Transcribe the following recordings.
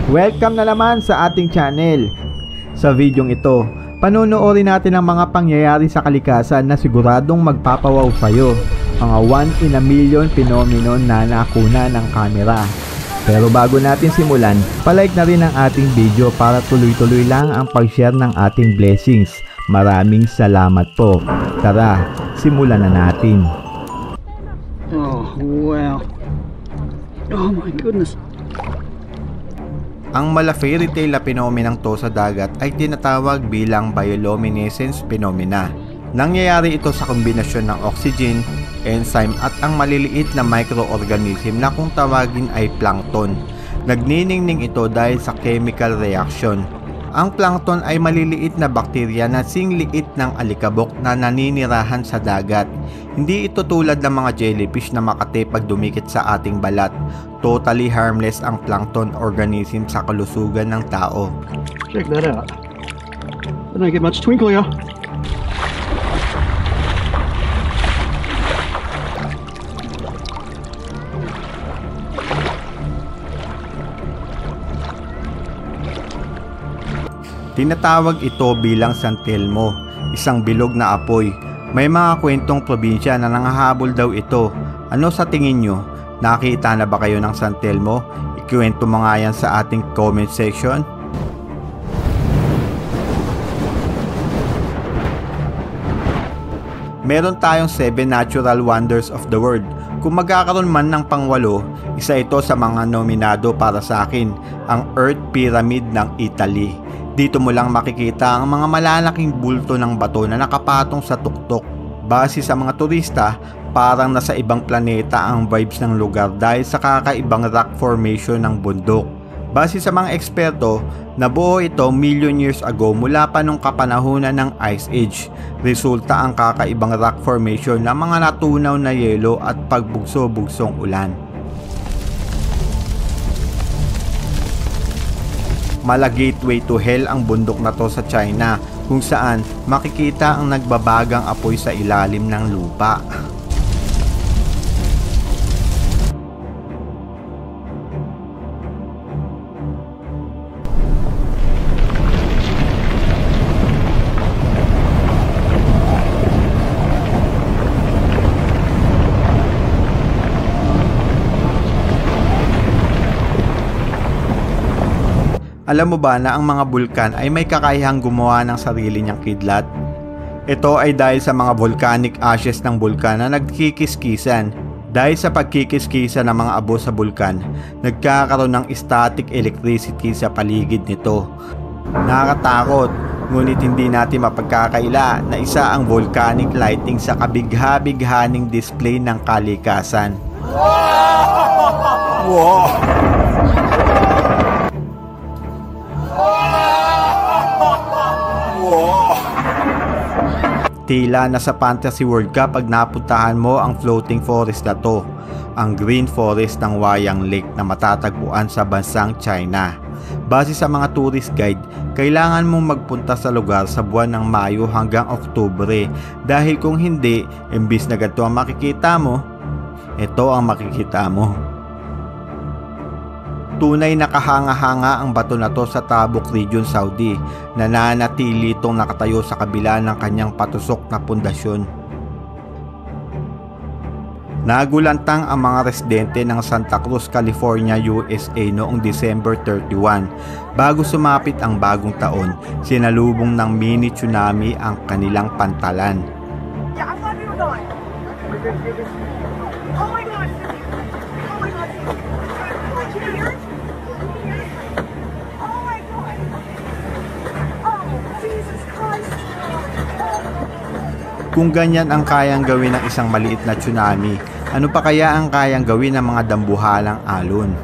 Welcome na naman sa ating channel. Sa videong ito, panonoorin natin ang mga pangyayari sa kalikasan na siguradong magpapawaw sa'yo. Mga 1 in a million phenomenon na nakuna ng kamera. Pero bago natin simulan, palike na rin ang ating video para tuloy-tuloy lang ang pag-share ng ating blessings. Maraming salamat po. Tara, simulan na natin. Oh, wow. Oh my goodness. Ang mala fairy tale na phenomenang to sa dagat ay tinatawag bilang bioluminescence phenomena. Nangyayari ito sa kombinasyon ng oxygen, enzyme at ang maliliit na microorganism na kung tawagin ay plankton. Nagniningning ito dahil sa chemical reaction. Ang plankton ay maliliit na bakterya na singliit ng alikabok na naninirahan sa dagat. Hindi ito tulad ng mga jellyfish na makate pag dumikit sa ating balat. Totally harmless ang plankton organism sa kalusugan ng tao. Check that out. I don't get much twinkle, yeah. Tinatawag ito bilang San Telmo, isang bilog na apoy. May mga kwentong probinsya na nangahabol daw ito. Ano sa tingin nyo? Nakita na ba kayo ng San Telmo? Ikwento mo nga yan sa ating comment section. Meron tayong 7 natural wonders of the world. Kung magkakaroon man ng pang-8, isa ito sa mga nominado para sa akin, ang Earth Pyramid ng Italy. Dito mo lang makikita ang mga malalaking bulto ng bato na nakapatong sa tuktok. Base sa mga turista, parang nasa ibang planeta ang vibes ng lugar dahil sa kakaibang rock formation ng bundok. Base sa mga eksperto, nabuo ito million years ago mula pa nung kapanahunan ng Ice Age. Resulta ang kakaibang rock formation ng mga natunaw na yelo at pagbugso-bugsong ulan. Mala gateway to hell ang bundok na to sa China, kung saan makikita ang nagbabagang apoy sa ilalim ng lupa. Alam mo ba na ang mga bulkan ay may kakayahang gumawa ng sarili niyang kidlat? Ito ay dahil sa mga volcanic ashes ng bulkan na nagkikiskisan. Dahil sa pagkikiskisan ng mga abo sa bulkan, nagkakaroon ng static electricity sa paligid nito. Nakakatakot, ngunit hindi natin mapagkakaila na isa ang volcanic lighting sa kabigha-bighaning display ng kalikasan. Wow! Tila nasa fantasy world ka pag napuntahan mo ang floating forest na to, ang green forest ng Wayang Lake na matatagpuan sa bansang China. Base sa mga tourist guide, kailangan mong magpunta sa lugar sa buwan ng Mayo hanggang Oktubre dahil kung hindi, imbis na ganito ang makikita mo, ito ang makikita mo. Tunay na kahanga-hanga ang bato na to sa Tabuk Region, Saudi, na nanatili itong nakatayo sa kabila ng kanyang patusok na pundasyon. Nagulantang ang mga residente ng Santa Cruz, California, USA noong December 31. Bago sumapit ang bagong taon, sinalubong ng mini tsunami ang kanilang pantalan. Kung ganyan ang kayang gawin ng isang maliit na tsunami, ano pa kaya ang kayang gawin ng mga dambuhalang alon?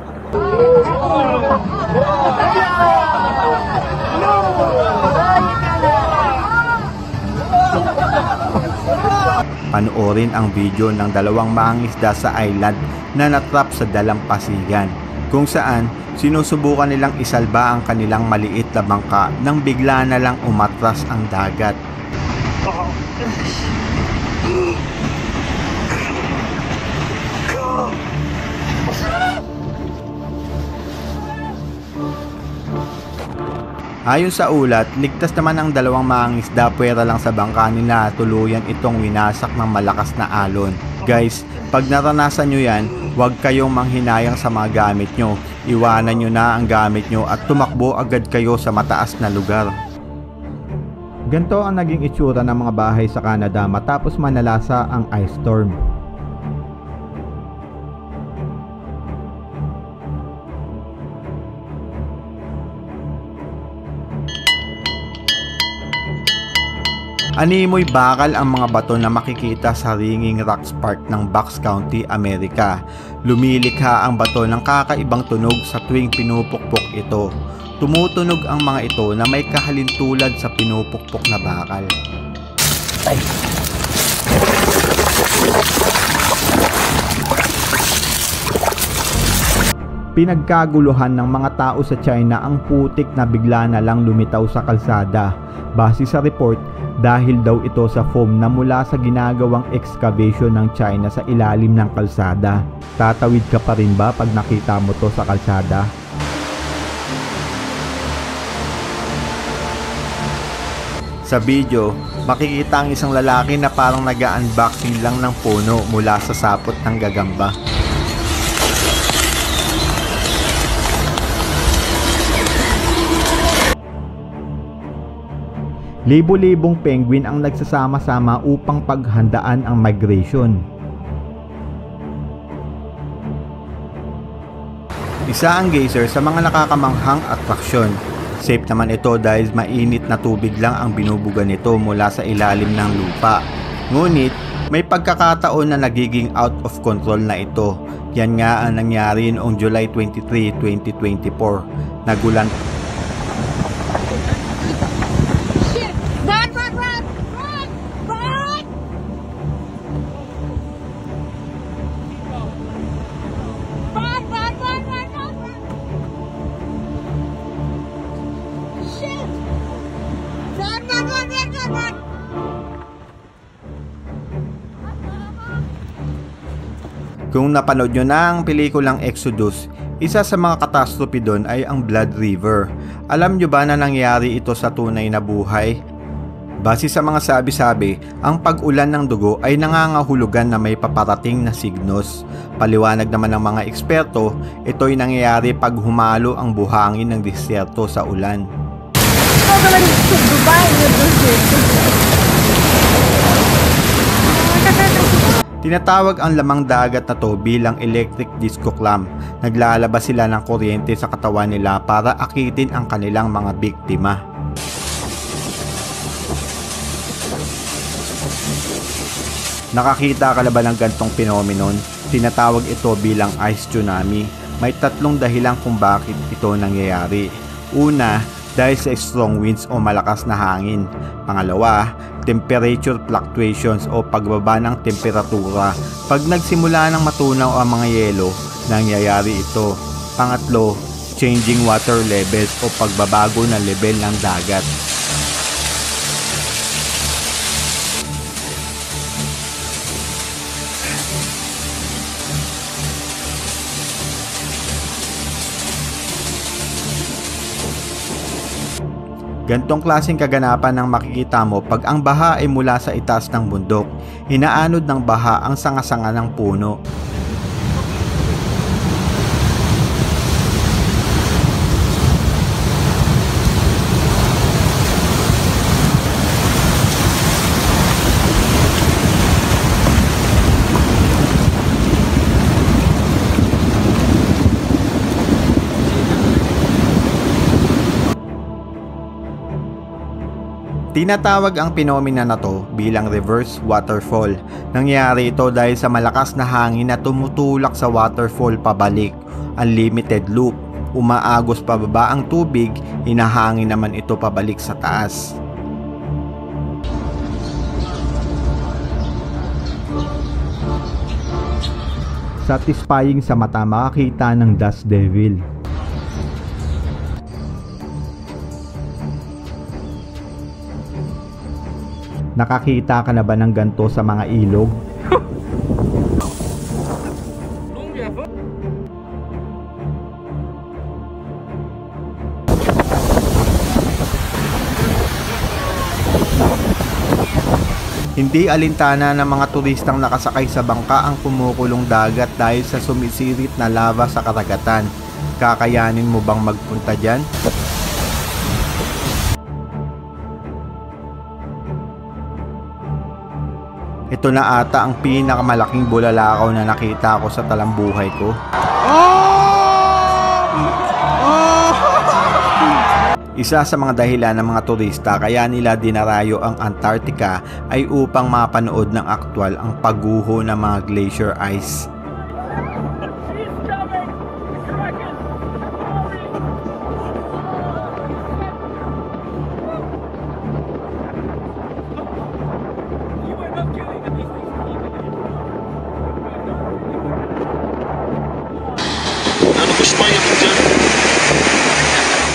Panoorin ang video ng 2 mangingisda sa island na natrap sa dalampasigan, kung saan sinusubukan nilang isalba ang kanilang maliit na bangka nang bigla na lang umatras ang dagat. Ayon sa ulat, ligtas naman ang dalawang mangingisda puwera lang sa bangka nila tuluyan itong winasak ng malakas na alon. Guys, pag naranasan nyo yan, huwag kayong manghinayang sa mga gamit nyo. Iwanan nyo na ang gamit nyo at tumakbo agad kayo sa mataas na lugar. Ganito ang naging itsura ng mga bahay sa Canada matapos manalasa ang ice storm. Animoy bakal ang mga bato na makikita sa Ringing Rocks Park ng Bucks County, Amerika. Lumilikha ang bato ng kakaibang tunog sa tuwing pinupukpok ito. Tumutunog ang mga ito na may kahalintulad sa pinupukpok na bakal. Pinagkaguluhan ng mga tao sa China ang putik na bigla na lang lumitaw sa kalsada. Base sa report, dahil daw ito sa foam na mula sa ginagawang excavation ng China sa ilalim ng kalsada. Tatawid ka pa rin ba pag nakita mo to sa kalsada? Sa video, makikita ang isang lalaki na parang nag-unboxing lang ng puno mula sa sapot ng gagamba. Libo-libong penguin ang nagsasama-sama upang paghandaan ang migration. Isa ang geyser sa mga nakakamanghang atraksyon. Safe naman ito dahil mainit na tubig lang ang binubuga nito mula sa ilalim ng lupa. Ngunit, may pagkakataon na nagiging out of control na ito. Yan nga ang nangyari noong July 23, 2024. Nagulan Kung napanood nyo na ang pelikulang Exodus, isa sa mga catastrophe doon ay ang Blood River. Alam nyo ba na nangyari ito sa tunay na buhay? Base sa mga sabi-sabi, ang pag-ulan ng dugo ay nangangahulugan na may paparating na signos. Paliwanag naman ng mga eksperto, ito'y nangyayari pag humalo ang buhangin ng disyerto sa ulan. Tinatawag ang lamang dagat na to bilang electric disco clam. Naglalabas sila ng kuryente sa katawan nila para akitin ang kanilang mga biktima. Nakakita ka na ba ng gantong phenomenon? Tinatawag ito bilang ice tsunami. May tatlong dahilan kung bakit ito nangyayari. Una, dahil sa strong winds o malakas na hangin. Pangalawa, temperature fluctuations o pagbaba ng temperatura. Pag nagsimula ng matunaw ang mga yelo, nangyayari ito. Pangatlo, changing water levels o pagbabago ng level ng dagat. Gantong klaseng kaganapan ang makikita mo pag ang baha ay mula sa itaas ng bundok. Inaanod ng baha ang sanga-sanga ng puno. Tinatawag ang phenomena na to bilang reverse waterfall. Nangyari ito dahil sa malakas na hangin na tumutulak sa waterfall pabalik. Unlimited loop. Umaagos pababa ang tubig, hinahangin naman ito pabalik sa taas. Satisfying sa mata makakita ng dust devil. Nakakita ka na ba ng ganto sa mga ilog? Hindi alintana ng mga turistang nakasakay sa bangka ang kumukulong dagat dahil sa sumisirit na lava sa karagatan. Kakayanin mo bang magpunta dyan? Ito na ata ang pinakamalaking bulalakaw na nakita ko sa talambuhay ko. Isa sa mga dahilan ng mga turista kaya nila dinarayo ang Antarctica ay upang mapanood ng aktwal ang pagguho ng mga glacier ice.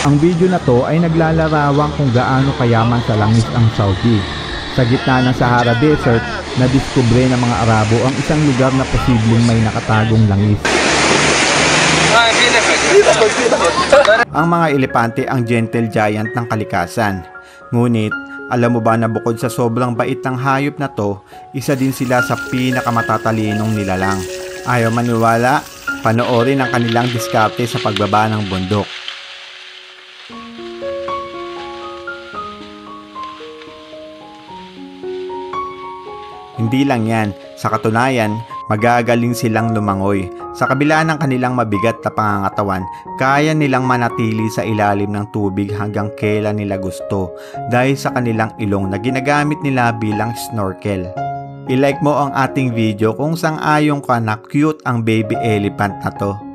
Ang video na to ay naglalarawang kung gaano kayaman sa langis ang Saudi. Sa gitna ng Sahara Desert, nadiskubre ng mga Arabo ang isang lugar na posibleng may nakatagong langis. Ang mga elepante ang gentle giant ng kalikasan. Ngunit, alam mo ba na bukod sa sobrang bait ng hayop na to, isa din sila sa pinakamatatalino nilalang. Ayaw maniwala? Panoorin ang kanilang diskarte sa pagbaba ng bundok. Hindi lang yan, sa katunayan, magagaling silang lumangoy. Sa kabila ng kanilang mabigat na pangangatawan, kaya nilang manatili sa ilalim ng tubig hanggang kailan nila gusto dahil sa kanilang ilong na ginagamit nila bilang snorkel. I-like mo ang ating video kung sang-ayon ka na cute ang baby elephant na to.